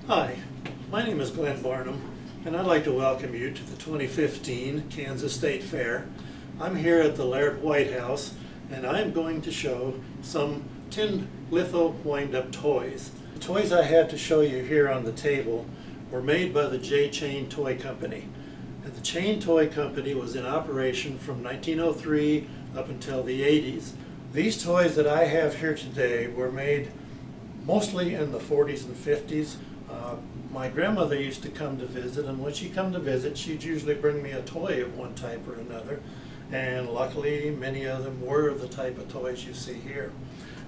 Hi, my name is Glenn Barnum, and I'd like to welcome you to the 2015 Kansas State Fair. I'm here at the Lair White House, and I'm going to show some tin litho wind-up toys. The toys I have to show you here on the table were made by the J Chain Toy Company. And the Chain Toy Company was in operation from 1903 up until the 80s. These toys that I have here today were made mostly in the 40s and 50s. My grandmother used to come to visit, and when she come to visit, she'd usually bring me a toy of one type or another. And luckily, many of them were the type of toys you see here.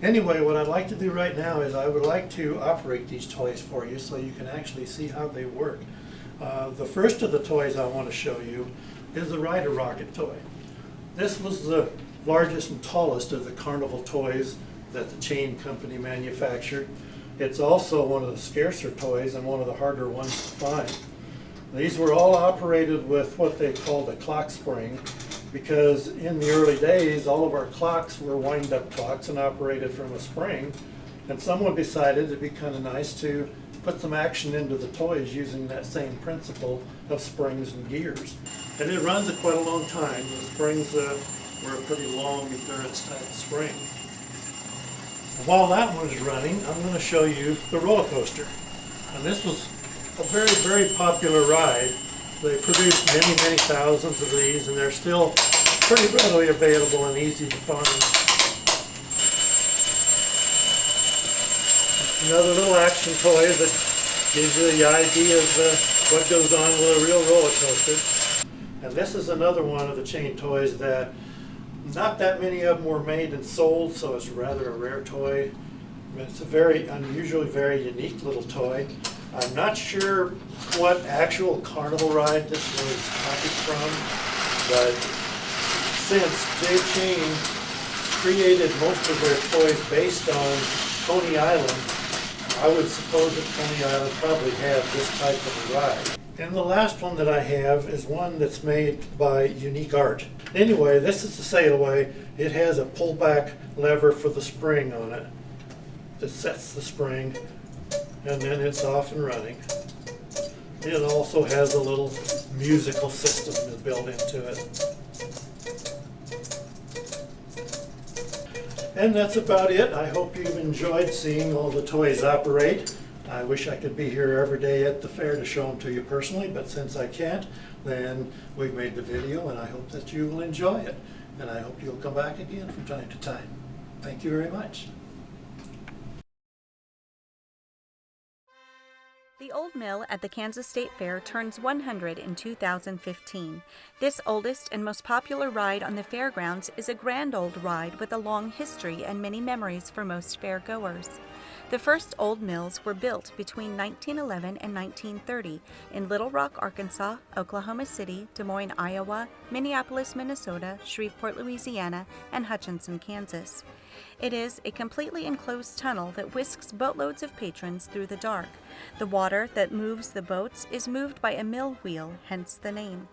Anyway, what I'd like to do right now is I would like to operate these toys for you so you can actually see how they work. The first of the toys I want to show you is the Rider Rocket toy. This was the largest and tallest of the carnival toys that the Chain Company manufactured. It's also one of the scarcer toys and one of the harder ones to find. These were all operated with what they called a clock spring, because in the early days all of our clocks were wind-up clocks and operated from a spring, and someone decided it'd be kind of nice to put some action into the toys using that same principle of springs and gears. And it runs quite a long time. The springs were a pretty long endurance type spring. While that one's running, I'm going to show you the roller coaster. And this was a very, very popular ride. They produced many, many thousands of these, and they're still pretty readily available and easy to find. Another little action toy that gives you the idea of what goes on with a real roller coaster. And this is another one of the Chain toys that not that many of them were made and sold, so it's rather a rare toy. It's a very unusual, very unique little toy. I'm not sure what actual carnival ride this was copied from, but since J Chain created most of their toys based on Coney Island, I would suppose that Coney Island probably had this type of a ride. And the last one that I have is one that's made by Unique Art. Anyway, this is the sailaway. It has a pullback lever for the spring on it that sets the spring, and then it's off and running. It also has a little musical system built into it. And that's about it. I hope you've enjoyed seeing all the toys operate. I wish I could be here every day at the fair to show them to you personally, but since I can't, then we've made the video, and I hope that you will enjoy it. And I hope you'll come back again from time to time. Thank you very much. The Old Mill at the Kansas State Fair turns 100 in 2015. This oldest and most popular ride on the fairgrounds is a grand old ride with a long history and many memories for most fairgoers. The first old mills were built between 1911 and 1930 in Little Rock, Arkansas, Oklahoma City, Des Moines, Iowa, Minneapolis, Minnesota, Shreveport, Louisiana, and Hutchinson, Kansas. It is a completely enclosed tunnel that whisks boatloads of patrons through the dark. The water that moves the boats is moved by a mill wheel, hence the name.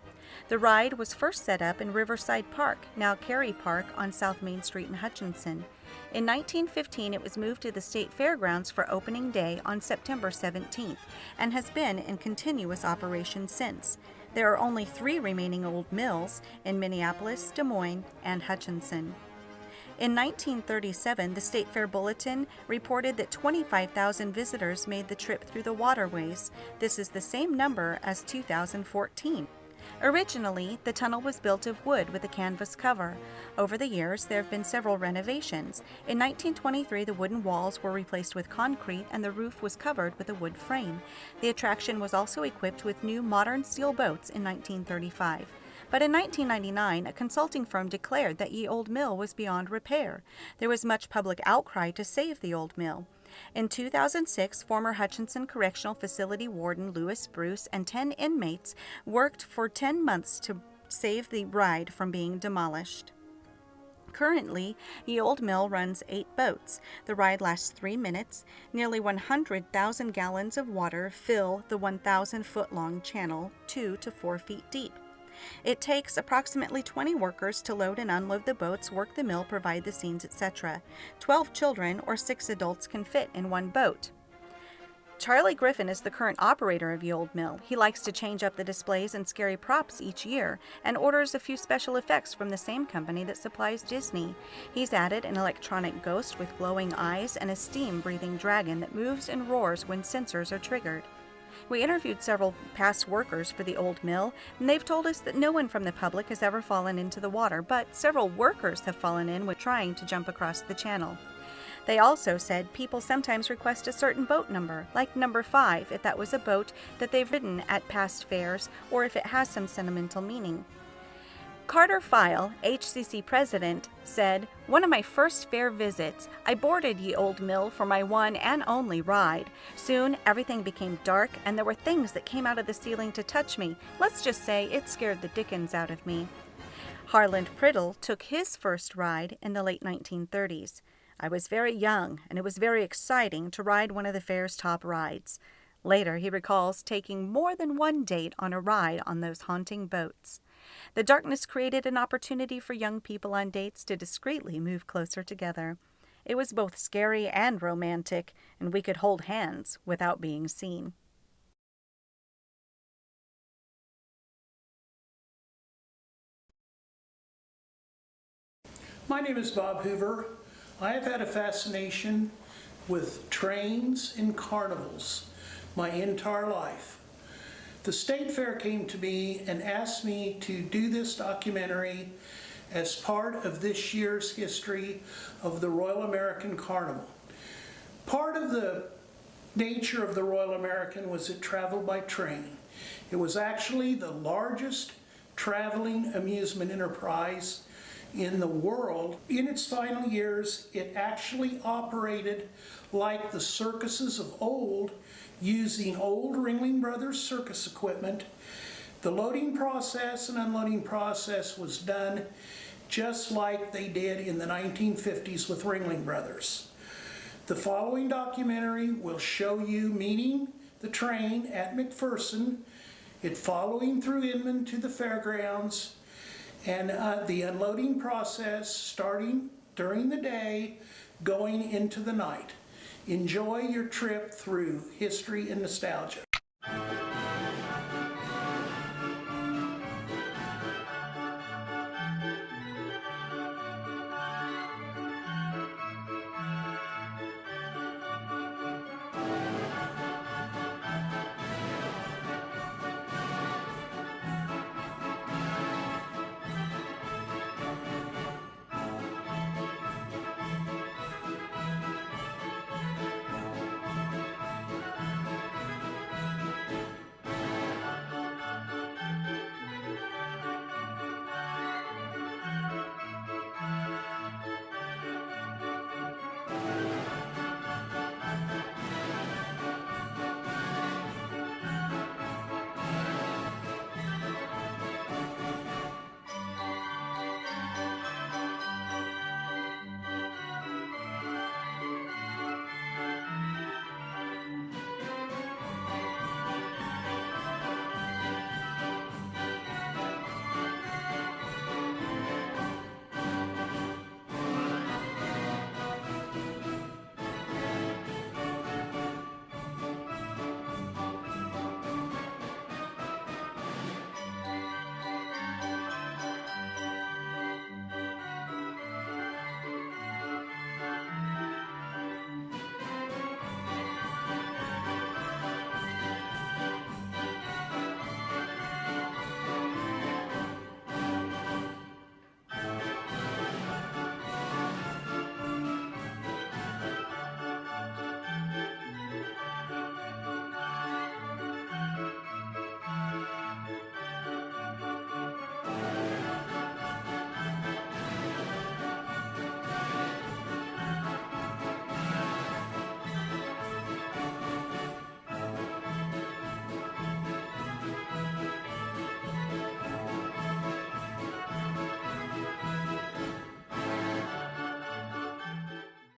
The ride was first set up in Riverside Park, now Cary Park, on South Main Street in Hutchinson. In 1915, it was moved to the State Fairgrounds for opening day on September 17th and has been in continuous operation since. There are only 3 remaining old mills in Minneapolis, Des Moines, and Hutchinson. In 1937, the State Fair Bulletin reported that 25,000 visitors made the trip through the waterways. This is the same number as 2014. Originally, the tunnel was built of wood with a canvas cover. Over the years, there have been several renovations. In 1923, the wooden walls were replaced with concrete and the roof was covered with a wood frame. The attraction was also equipped with new modern steel boats in 1935. But in 1999, a consulting firm declared that Ye Old Mill was beyond repair. There was much public outcry to save the old mill. In 2006, former Hutchinson Correctional Facility Warden Lewis Bruce and 10 inmates worked for 10 months to save the ride from being demolished. Currently, Ye Old Mill runs 8 boats. The ride lasts 3 minutes. Nearly 100,000 gallons of water fill the 1,000-foot-long channel, 2 to 4 feet deep. It takes approximately 20 workers to load and unload the boats, work the mill, provide the scenes, etc. 12 children or 6 adults can fit in one boat. Charlie Griffin is the current operator of the old mill. He likes to change up the displays and scary props each year and orders a few special effects from the same company that supplies Disney. He's added an electronic ghost with glowing eyes and a steam-breathing dragon that moves and roars when sensors are triggered. We interviewed several past workers for the old mill, and they've told us that no one from the public has ever fallen into the water, but several workers have fallen in when trying to jump across the channel. They also said people sometimes request a certain boat number, like number 5, if that was a boat that they've ridden at past fairs or if it has some sentimental meaning. Carter File, HCC president, said, "One of my first fair visits, I boarded ye old mill for my one and only ride. Soon everything became dark and there were things that came out of the ceiling to touch me. Let's just say it scared the dickens out of me." Harland Priddle took his first ride in the late 1930s. "I was very young, and it was very exciting to ride one of the fair's top rides." Later, he recalls taking more than one date on a ride on those haunting boats. The darkness created an opportunity for young people on dates to discreetly move closer together. It was both scary and romantic, and we could hold hands without being seen. My name is Bob Hoover. I have had a fascination with trains and carnivals my entire life. The State Fair came to me and asked me to do this documentary as part of this year's history of the Royal American Carnival. Part of the nature of the Royal American was it traveled by train. It was actually the largest traveling amusement enterprise in the world. In its final years, it actually operated like the circuses of old, using old Ringling Brothers circus equipment. The loading process and unloading process was done just like they did in the 1950s with Ringling Brothers. The following documentary will show you meeting the train at McPherson, it following through Inman to the fairgrounds, and the unloading process starting during the day, going into the night. Enjoy your trip through history and nostalgia.